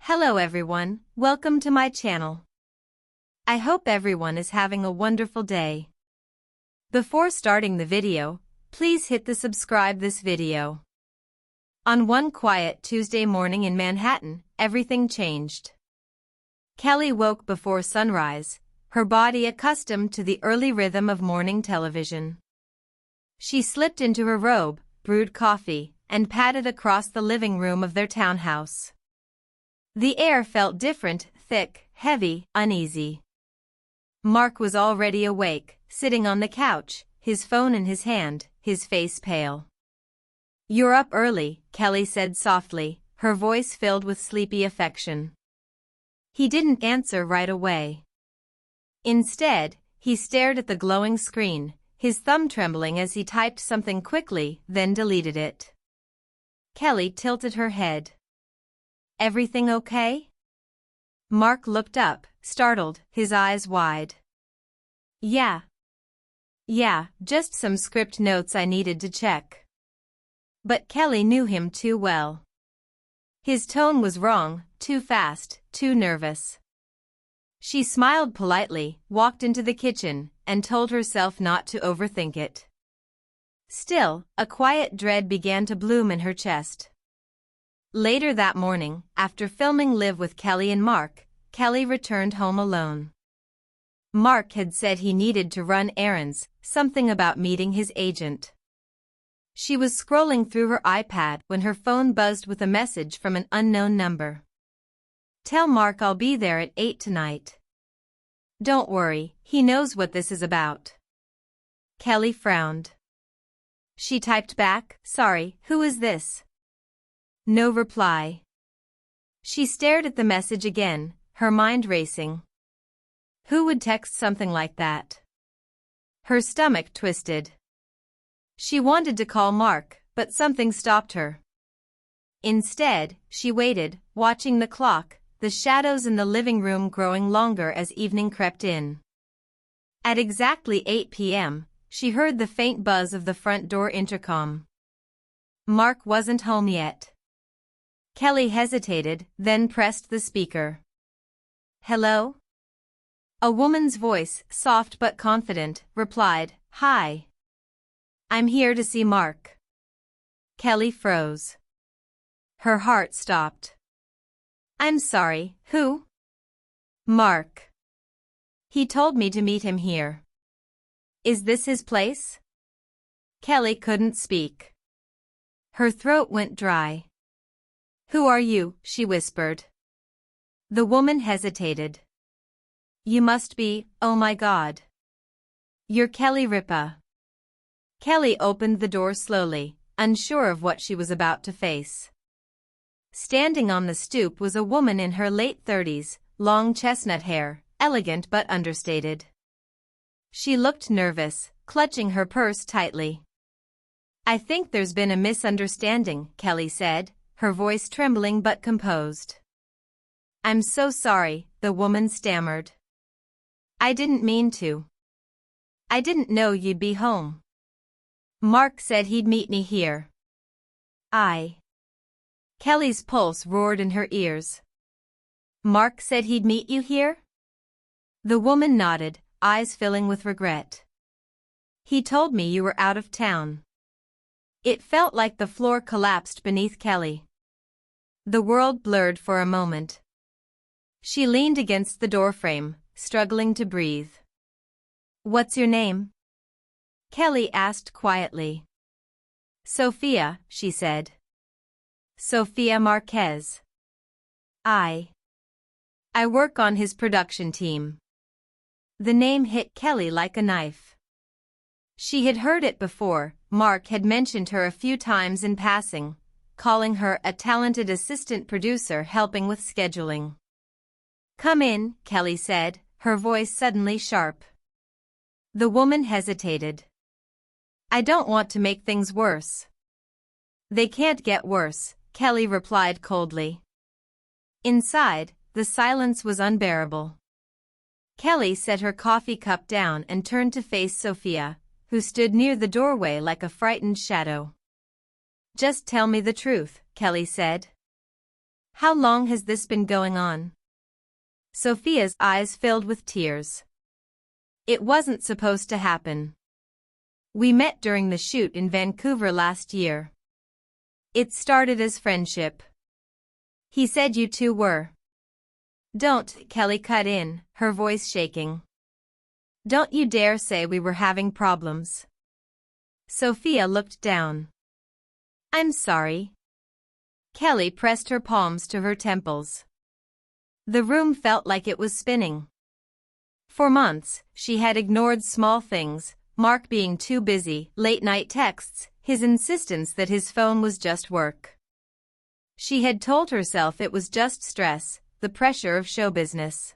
Hello everyone, welcome to my channel. I hope everyone is having a wonderful day. Before starting the video, please hit the subscribe this video. On one quiet Tuesday morning in Manhattan, everything changed. Kelly woke before sunrise, her body accustomed to the early rhythm of morning television. She slipped into her robe, brewed coffee, and padded across the living room of their townhouse. The air felt different, thick, heavy, uneasy. Mark was already awake, sitting on the couch, his phone in his hand, his face pale. "You're up early," Kelly said softly, her voice filled with sleepy affection. He didn't answer right away. Instead, he stared at the glowing screen, his thumb trembling as he typed something quickly, then deleted it. Kelly tilted her head. "Everything okay?" Mark looked up, startled, his eyes wide. Yeah, just some script notes I needed to check." But Kelly knew him too well. His tone was wrong, too fast, too nervous. She smiled politely, walked into the kitchen, and told herself not to overthink it. Still, a quiet dread began to bloom in her chest. Later that morning, after filming Live with Kelly and Mark, Kelly returned home alone. Mark had said he needed to run errands, something about meeting his agent. She was scrolling through her iPad when her phone buzzed with a message from an unknown number. "Tell Mark I'll be there at 8 tonight. Don't worry, he knows what this is about." Kelly frowned. She typed back, "Sorry, who is this?" No reply. She stared at the message again, her mind racing. Who would text something like that? Her stomach twisted. She wanted to call Mark, but something stopped her. Instead, she waited, watching the clock, the shadows in the living room growing longer as evening crept in. At exactly 8 p.m., she heard the faint buzz of the front door intercom. Mark wasn't home yet. Kelly hesitated, then pressed the speaker. "Hello?" A woman's voice, soft but confident, replied, "Hi. I'm here to see Mark." Kelly froze. Her heart stopped. "I'm sorry, who?" "Mark. He told me to meet him here." "Is this his place?" Kelly couldn't speak. Her throat went dry. "Who are you?" she whispered. The woman hesitated. "You must be, oh my God. You're Kelly Ripa." Kelly opened the door slowly, unsure of what she was about to face. Standing on the stoop was a woman in her late 30s, long chestnut hair, elegant but understated. She looked nervous, clutching her purse tightly. "I think there's been a misunderstanding," Kelly said, her voice trembling but composed. "I'm so sorry," the woman stammered. "I didn't mean to. I didn't know you'd be home. Mark said he'd meet me here." Kelly's pulse roared in her ears. "Mark said he'd meet you here?" The woman nodded, eyes filling with regret. "He told me you were out of town." It felt like the floor collapsed beneath Kelly. The world blurred for a moment. She leaned against the doorframe, struggling to breathe. "What's your name?" Kelly asked quietly. "Sophia," she said. "Sophia Marquez. I work on his production team." The name hit Kelly like a knife. She had heard it before. Mark had mentioned her a few times in passing, calling her a talented assistant producer helping with scheduling. "Come in," Kelly said, her voice suddenly sharp. The woman hesitated. "I don't want to make things worse." "They can't get worse," Kelly replied coldly. Inside, the silence was unbearable. Kelly set her coffee cup down and turned to face Sophia, who stood near the doorway like a frightened shadow. "Just tell me the truth," Kelly said. How long has this been going on? Sophia's eyes filled with tears. It wasn't supposed to happen. We met during the shoot in Vancouver last year. It started as friendship. He said you two were. Don't, Kelly cut in, her voice shaking. Don't you dare say we were having problems. Sophia looked down. I'm sorry. Kelly pressed her palms to her temples. The room felt like it was spinning. For months, she had ignored small things, Mark being too busy, late-night texts, his insistence that his phone was just work. She had told herself it was just stress, the pressure of show business.